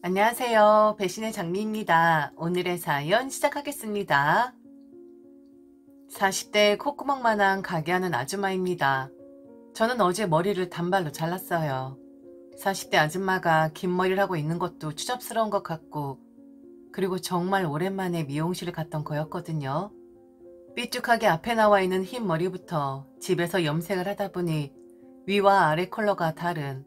안녕하세요. 배신의 장미입니다. 오늘의 사연 시작하겠습니다. 40대 콧구멍만한 가게 하는 아줌마입니다. 저는 어제 머리를 단발로 잘랐어요. 40대 아줌마가 긴 머리를 하고 있는 것도 추잡스러운 것 같고, 그리고 정말 오랜만에 미용실을 갔던 거였거든요. 삐죽하게 앞에 나와 있는 흰 머리부터 집에서 염색을 하다 보니 위와 아래 컬러가 다른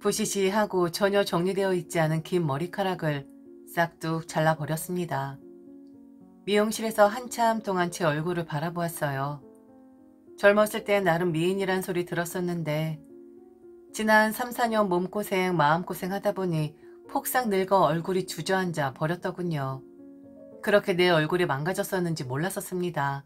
부시시하고 전혀 정리되어 있지 않은 긴 머리카락을 싹둑 잘라버렸습니다. 미용실에서 한참 동안 제 얼굴을 바라보았어요. 젊었을 땐 나름 미인이란 소리 들었었는데 지난 3, 4년 몸고생 마음고생 하다 보니 폭삭 늙어 얼굴이 주저앉아 버렸더군요. 그렇게 내 얼굴이 망가졌었는지 몰랐었습니다.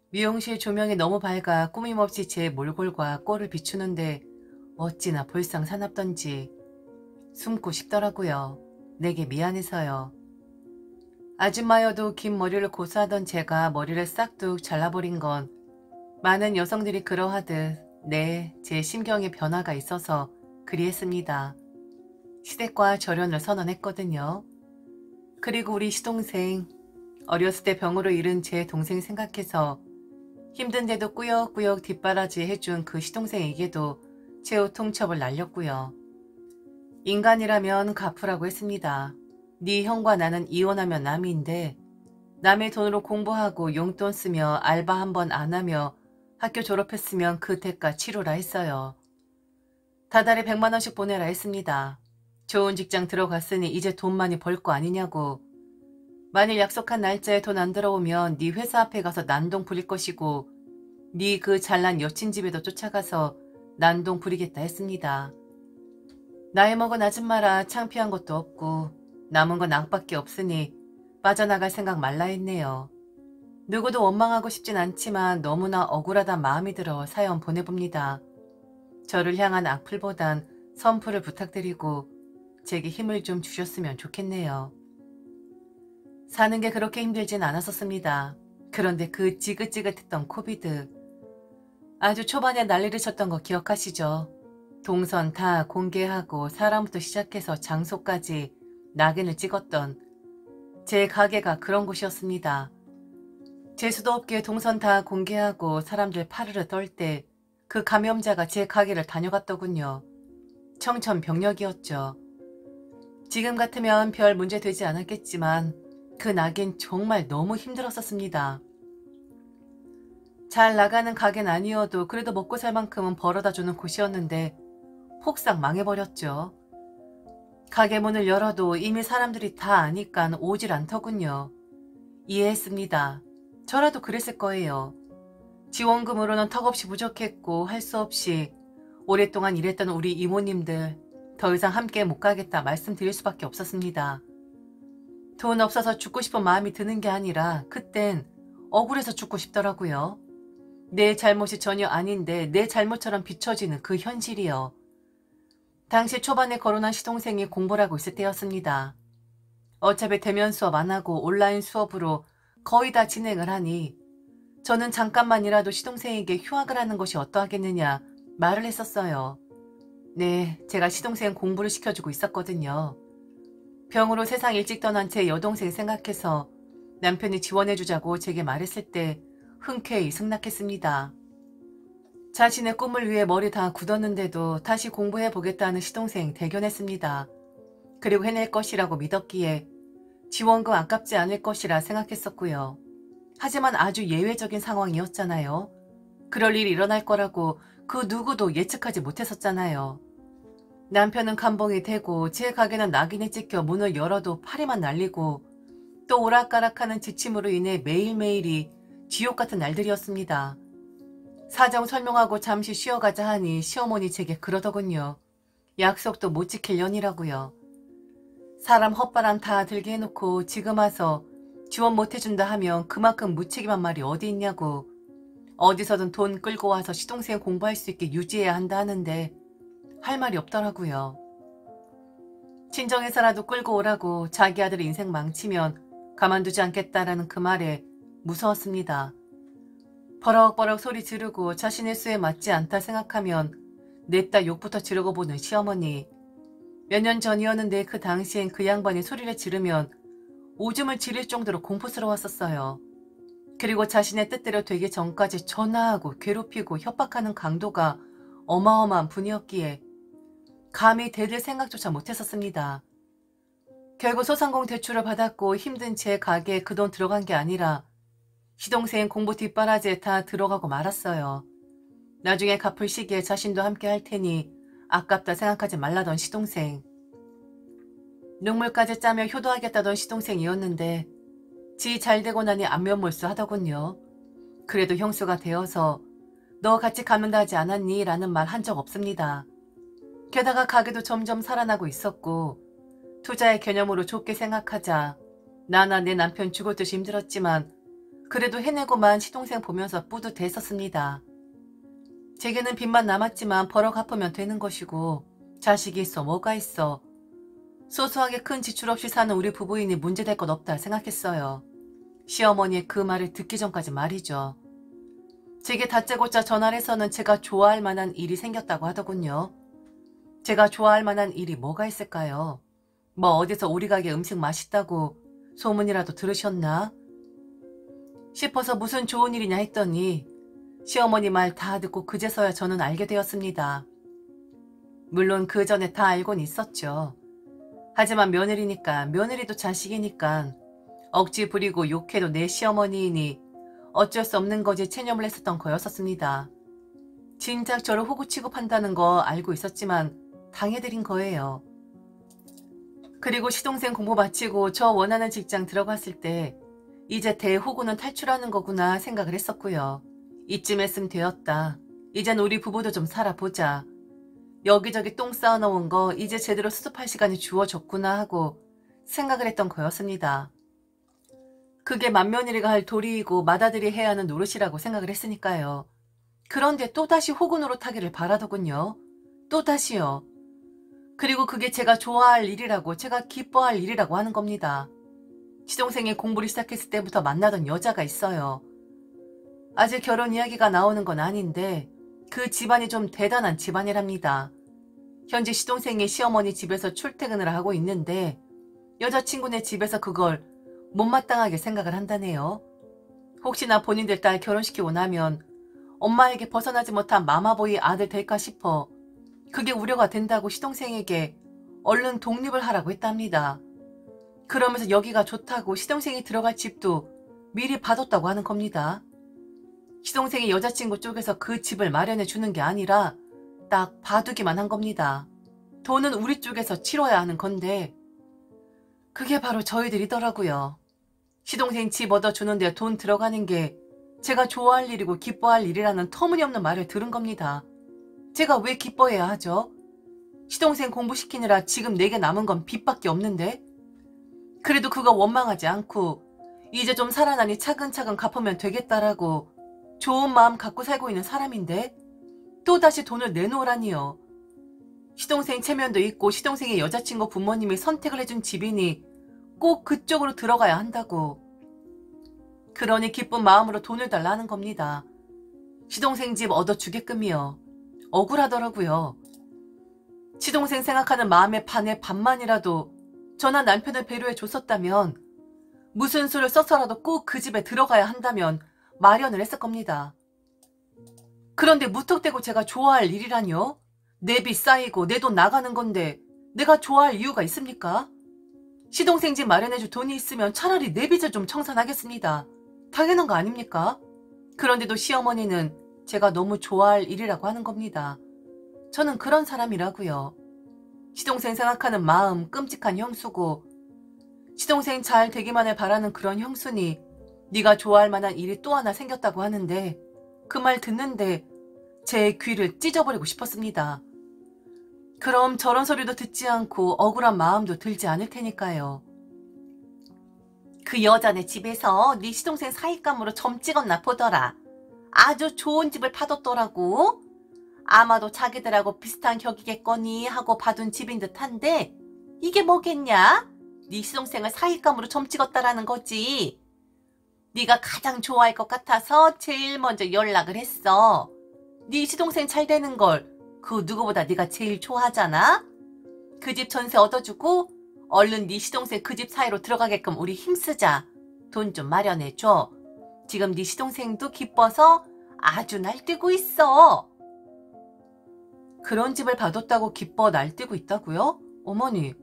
미용실 조명이 너무 밝아 꾸밈없이 제 몰골과 꼴을 비추는데 어찌나 볼상사납던지 숨고 싶더라고요. 내게 미안해서요. 아줌마여도 긴 머리를 고수하던 제가 머리를 싹둑 잘라버린 건 많은 여성들이 그러하듯 제 심경에 변화가 있어서 그리했습니다. 시댁과 절연을 선언했거든요. 그리고 우리 시동생, 어렸을 때 병으로 잃은 제 동생 생각해서 힘든데도 꾸역꾸역 뒷바라지 해준 그 시동생에게도 최후 통첩을 날렸고요. 인간이라면 갚으라고 했습니다. 네 형과 나는 이혼하면 남인데 남의 돈으로 공부하고 용돈 쓰며 알바 한 번 안 하며 학교 졸업했으면 그 대가 치르라 했어요. 다달에 100만 원씩 보내라 했습니다. 좋은 직장 들어갔으니 이제 돈 많이 벌 거 아니냐고. 만일 약속한 날짜에 돈 안 들어오면 네 회사 앞에 가서 난동 부릴 것이고 네 그 잘난 여친 집에도 쫓아가서 난동 부리겠다 했습니다. 나이 먹은 아줌마라 창피한 것도 없고 남은 건 악밖에 없으니 빠져나갈 생각 말라 했네요. 누구도 원망하고 싶진 않지만 너무나 억울하단 마음이 들어 사연 보내봅니다. 저를 향한 악플보단 선플을 부탁드리고 제게 힘을 좀 주셨으면 좋겠네요. 사는 게 그렇게 힘들진 않았었습니다. 그런데 그 지긋지긋했던 코비드. 아주 초반에 난리를 쳤던 거 기억하시죠? 동선 다 공개하고 사람부터 시작해서 장소까지 낙인을 찍었던 제 가게가 그런 곳이었습니다. 재수도 없게 동선 다 공개하고 사람들 파르르 떨 때 그 감염자가 제 가게를 다녀갔더군요. 청천벽력이었죠. 지금 같으면 별 문제 되지 않았겠지만 그 낙인 정말 너무 힘들었었습니다. 잘 나가는 가게는 아니어도 그래도 먹고 살 만큼은 벌어다주는 곳이었는데 폭삭 망해버렸죠. 가게 문을 열어도 이미 사람들이 다 아니깐 오질 않더군요. 이해했습니다. 저라도 그랬을 거예요. 지원금으로는 턱없이 부족했고 할 수 없이 오랫동안 일했던 우리 이모님들 더 이상 함께 못 가겠다 말씀드릴 수밖에 없었습니다. 돈 없어서 죽고 싶은 마음이 드는 게 아니라 그땐 억울해서 죽고 싶더라고요. 내 잘못이 전혀 아닌데 내 잘못처럼 비춰지는 그 현실이요. 당시 초반에 거론한 시동생이 공부를 하고 있을 때였습니다. 어차피 대면 수업 안 하고 온라인 수업으로 거의 다 진행을 하니 저는 잠깐만이라도 시동생에게 휴학을 하는 것이 어떠하겠느냐 말을 했었어요. 네, 제가 시동생 공부를 시켜주고 있었거든요. 병으로 세상 일찍 떠난 제 여동생 생각해서 남편이 지원해주자고 제게 말했을 때 흔쾌히 승낙했습니다. 자신의 꿈을 위해 머리 다 굳었는데도 다시 공부해보겠다는 시동생 대견했습니다. 그리고 해낼 것이라고 믿었기에 지원금 아깝지 않을 것이라 생각했었고요. 하지만 아주 예외적인 상황이었잖아요. 그럴 일이 일어날 거라고 그 누구도 예측하지 못했었잖아요. 남편은 감봉이 되고 제 가게는 낙인이 찍혀 문을 열어도 파리만 날리고 또 오락가락하는 지침으로 인해 매일매일이 지옥 같은 날들이었습니다. 사정 설명하고 잠시 쉬어가자 하니 시어머니 제게 그러더군요. 약속도 못 지킬 년이라고요. 사람 헛바람 다 들게 해놓고 지금 와서 지원 못해준다 하면 그만큼 무책임한 말이 어디 있냐고. 어디서든 돈 끌고 와서 시동생 공부할 수 있게 유지해야 한다 하는데 할 말이 없더라고요. 친정에서라도 끌고 오라고 자기 아들 인생 망치면 가만두지 않겠다라는 그 말에 무서웠습니다. 버럭버럭 소리 지르고 자신의 수에 맞지 않다 생각하면 냅다 욕부터 지르고 보는 시어머니. 몇 년 전이었는데 그 당시엔 그 양반이 소리를 지르면 오줌을 지릴 정도로 공포스러웠었어요. 그리고 자신의 뜻대로 되기 전까지 전화하고 괴롭히고 협박하는 강도가 어마어마한 분이었기에 감히 대들 생각조차 못했었습니다. 결국 소상공 대출을 받았고 힘든 제 가게에 그 돈 들어간 게 아니라 시동생 공부 뒷바라지에 다 들어가고 말았어요. 나중에 갚을 시기에 자신도 함께 할 테니 아깝다 생각하지 말라던 시동생. 눈물까지 짜며 효도하겠다던 시동생이었는데 지 잘되고 나니 안면몰수 하더군요. 그래도 형수가 되어서 너 같이 가면다 하지 않았니? 라는 말 한 적 없습니다. 게다가 가게도 점점 살아나고 있었고 투자의 개념으로 좁게 생각하자 나나 내 남편 죽을 듯이 힘들었지만 그래도 해내고만 시동생 보면서 뿌듯했었습니다. 제게는 빚만 남았지만 벌어 갚으면 되는 것이고 자식이 있어 뭐가 있어. 소소하게 큰 지출 없이 사는 우리 부부이니 문제될 것 없다 생각했어요. 시어머니의 그 말을 듣기 전까지 말이죠. 제게 다짜고짜 전화를 해서는 제가 좋아할 만한 일이 생겼다고 하더군요. 제가 좋아할 만한 일이 뭐가 있을까요? 뭐 어디서 우리 가게 음식 맛있다고 소문이라도 들으셨나? 싶어서 무슨 좋은 일이냐 했더니 시어머니 말 다 듣고 그제서야 저는 알게 되었습니다. 물론 그 전에 다 알고는 있었죠. 하지만 며느리니까 며느리도 자식이니까 억지 부리고 욕해도 내 시어머니이니 어쩔 수 없는 거지 체념을 했었던 거였었습니다. 진작 저를 호구 취급한다는 거 알고 있었지만 당해드린 거예요. 그리고 시동생 공부 마치고 저 원하는 직장 들어갔을 때 이제 대호구는 탈출하는 거구나 생각을 했었고요. 이쯤했으면 되었다. 이젠 우리 부부도 좀 살아보자. 여기저기 똥 쌓아놓은 거 이제 제대로 수습할 시간이 주어졌구나 하고 생각을 했던 거였습니다. 그게 맏며느리가 할 도리이고 맏아들이 해야 하는 노릇이라고 생각을 했으니까요. 그런데 또다시 호구 노릇하기를 바라더군요. 또다시요. 그리고 그게 제가 좋아할 일이라고 제가 기뻐할 일이라고 하는 겁니다. 시동생이 공부를 시작했을 때부터 만나던 여자가 있어요. 아직 결혼 이야기가 나오는 건 아닌데 그 집안이 좀 대단한 집안이랍니다. 현재 시동생이 시어머니 집에서 출퇴근을 하고 있는데 여자친구네 집에서 그걸 못마땅하게 생각을 한다네요. 혹시나 본인들 딸 결혼시키고 나면 엄마에게 벗어나지 못한 마마보이 아들 될까 싶어 그게 우려가 된다고 시동생에게 얼른 독립을 하라고 했답니다. 그러면서 여기가 좋다고 시동생이 들어갈 집도 미리 봐뒀다고 하는 겁니다. 시동생이 여자친구 쪽에서 그 집을 마련해 주는 게 아니라 딱 봐두기만 한 겁니다. 돈은 우리 쪽에서 치러야 하는 건데 그게 바로 저희들이더라고요. 시동생 집 얻어주는데 돈 들어가는 게 제가 좋아할 일이고 기뻐할 일이라는 터무니없는 말을 들은 겁니다. 제가 왜 기뻐해야 하죠? 시동생 공부시키느라 지금 내게 남은 건 빚밖에 없는데 그래도 그거 원망하지 않고 이제 좀 살아나니 차근차근 갚으면 되겠다라고 좋은 마음 갖고 살고 있는 사람인데 또다시 돈을 내놓으라니요. 시동생 체면도 있고 시동생의 여자친구 부모님이 선택을 해준 집이니 꼭 그쪽으로 들어가야 한다고. 그러니 기쁜 마음으로 돈을 달라는 겁니다. 시동생 집 얻어주게끔이요. 억울하더라고요. 시동생 생각하는 마음의 반의 반만이라도 저나 남편을 배려해 줬었다면 무슨 수를 써서라도 꼭 그 집에 들어가야 한다면 마련을 했을 겁니다. 그런데 무턱대고 제가 좋아할 일이라뇨? 내 빚 쌓이고 내 돈 나가는 건데 내가 좋아할 이유가 있습니까? 시동생 집 마련해줄 돈이 있으면 차라리 내 빚을 좀 청산하겠습니다. 당연한 거 아닙니까? 그런데도 시어머니는 제가 너무 좋아할 일이라고 하는 겁니다. 저는 그런 사람이라고요. 시동생 생각하는 마음 끔찍한 형수고 시동생 잘 되기만을 바라는 그런 형수니 네가 좋아할 만한 일이 또 하나 생겼다고 하는데 그 말 듣는데 제 귀를 찢어버리고 싶었습니다. 그럼 저런 소리도 듣지 않고 억울한 마음도 들지 않을 테니까요. 그 여자네 집에서 네 시동생 사익감으로 점 찍었나 보더라. 아주 좋은 집을 파뒀더라고. 아마도 자기들하고 비슷한 격이겠거니 하고 봐둔 집인 듯한데 이게 뭐겠냐? 네 시동생을 사익감으로 점 찍었다라는 거지. 네가 가장 좋아할 것 같아서 제일 먼저 연락을 했어. 네 시동생 잘 되는 걸 그 누구보다 네가 제일 좋아하잖아? 그 집 전세 얻어주고 얼른 네 시동생 그 집 사이로 들어가게끔 우리 힘쓰자. 돈 좀 마련해줘. 지금 네 시동생도 기뻐서 아주 날뛰고 있어. 그런 집을 봐뒀다고 기뻐 날뛰고 있다고요? 어머니,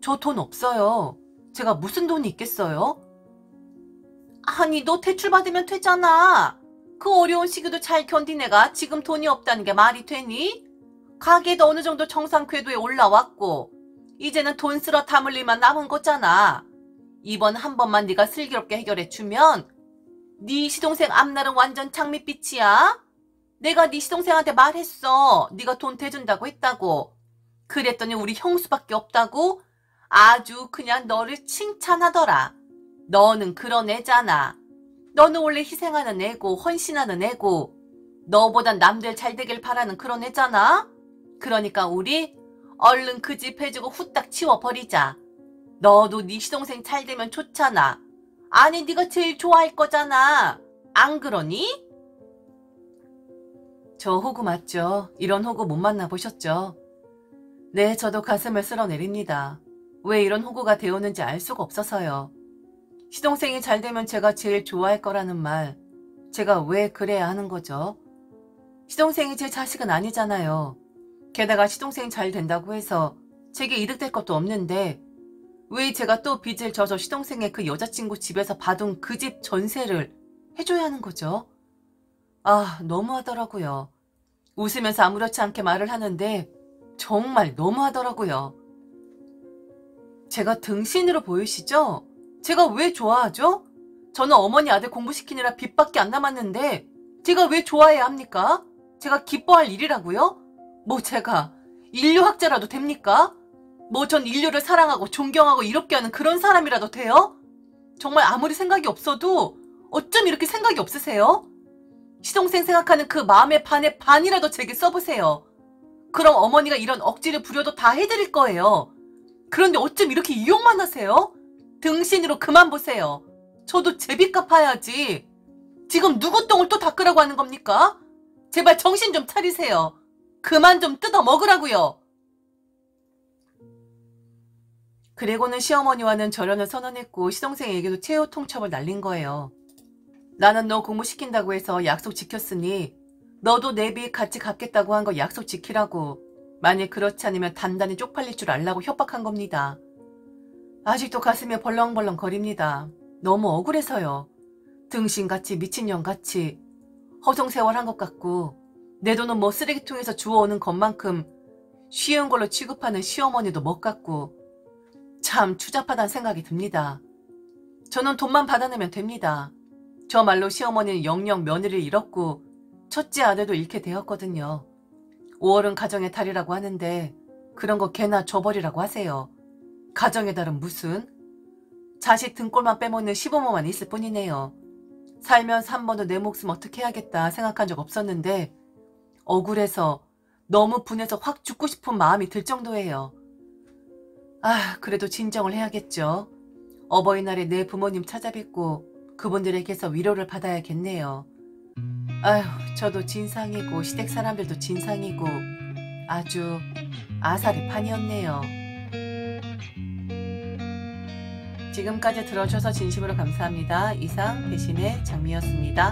저 돈 없어요. 제가 무슨 돈이 있겠어요? 아니, 너 대출 받으면 되잖아. 그 어려운 시기도 잘 견딘 애가 지금 돈이 없다는 게 말이 되니? 가게도 어느 정도 정상 궤도에 올라왔고 이제는 돈 쓸어 담을 일만 남은 거잖아. 이번 한 번만 네가 슬기롭게 해결해주면 네 시동생 앞날은 완전 장밋빛이야. 내가 네 시동생한테 말했어. 네가 돈 대준다고 했다고. 그랬더니 우리 형수밖에 없다고 아주 그냥 너를 칭찬하더라. 너는 그런 애잖아. 너는 원래 희생하는 애고 헌신하는 애고 너보단 남들 잘 되길 바라는 그런 애잖아. 그러니까 우리 얼른 그 집 해주고 후딱 치워버리자. 너도 네 시동생 잘 되면 좋잖아. 아니 네가 제일 좋아할 거잖아. 안 그러니? 저 호구 맞죠? 이런 호구 못 만나보셨죠? 네, 저도 가슴을 쓸어내립니다. 왜 이런 호구가 되었는지 알 수가 없어서요. 시동생이 잘 되면 제가 제일 좋아할 거라는 말, 제가 왜 그래야 하는 거죠? 시동생이 제 자식은 아니잖아요. 게다가 시동생이 잘 된다고 해서 제게 이득될 것도 없는데 왜 제가 또 빚을 져서 시동생의 그 여자친구 집에서 받은 그 집 전세를 해줘야 하는 거죠? 아, 너무하더라고요. 웃으면서 아무렇지 않게 말을 하는데 정말 너무하더라고요. 제가 등신으로 보이시죠? 제가 왜 좋아하죠? 저는 어머니 아들 공부시키느라 빚밖에 안 남았는데 제가 왜 좋아해야 합니까? 제가 기뻐할 일이라고요? 뭐 제가 인류학자라도 됩니까? 뭐 전 인류를 사랑하고 존경하고 이롭게 하는 그런 사람이라도 돼요? 정말 아무리 생각이 없어도 어쩜 이렇게 생각이 없으세요? 시동생 생각하는 그 마음의 반의 반이라도 제게 써보세요. 그럼 어머니가 이런 억지를 부려도 다 해드릴 거예요. 그런데 어쩜 이렇게 이용만 하세요? 등신으로 그만 보세요. 저도 제 빚 갚아야지. 지금 누구 똥을 또 닦으라고 하는 겁니까? 제발 정신 좀 차리세요. 그만 좀 뜯어 먹으라고요. 그리고는 시어머니와는 절연을 선언했고 시동생에게도 최후 통첩을 날린 거예요. 나는 너 공부시킨다고 해서 약속 지켰으니 너도 내 빚 같이 갚겠다고 한 거 약속 지키라고. 만일 그렇지 않으면 단단히 쪽팔릴 줄 알라고 협박한 겁니다. 아직도 가슴이 벌렁벌렁 거립니다. 너무 억울해서요. 등신같이 미친년같이 허송세월한 것 같고 내 돈은 뭐 쓰레기통에서 주워오는 것만큼 쉬운 걸로 취급하는 시어머니도 멋 같고 참 추잡하다는 생각이 듭니다. 저는 돈만 받아내면 됩니다. 저 말로 시어머니는 영영 며느리를 잃었고 첫째 아들도 잃게 되었거든요. 5월은 가정의 달이라고 하는데 그런 거 개나 줘버리라고 하세요. 가정의 달은 무슨? 자식 등골만 빼먹는 시부모만 있을 뿐이네요. 살면서 한 번도 내 목숨 어떻게 해야겠다 생각한 적 없었는데 억울해서 너무 분해서 확 죽고 싶은 마음이 들 정도예요. 아, 그래도 진정을 해야겠죠. 어버이날에 내 부모님 찾아뵙고 그분들에게서 위로를 받아야겠네요. 아휴, 저도 진상이고 시댁 사람들도 진상이고 아주 아사리 판이었네요. 지금까지 들어주셔서 진심으로 감사합니다. 이상 배신의 장미였습니다.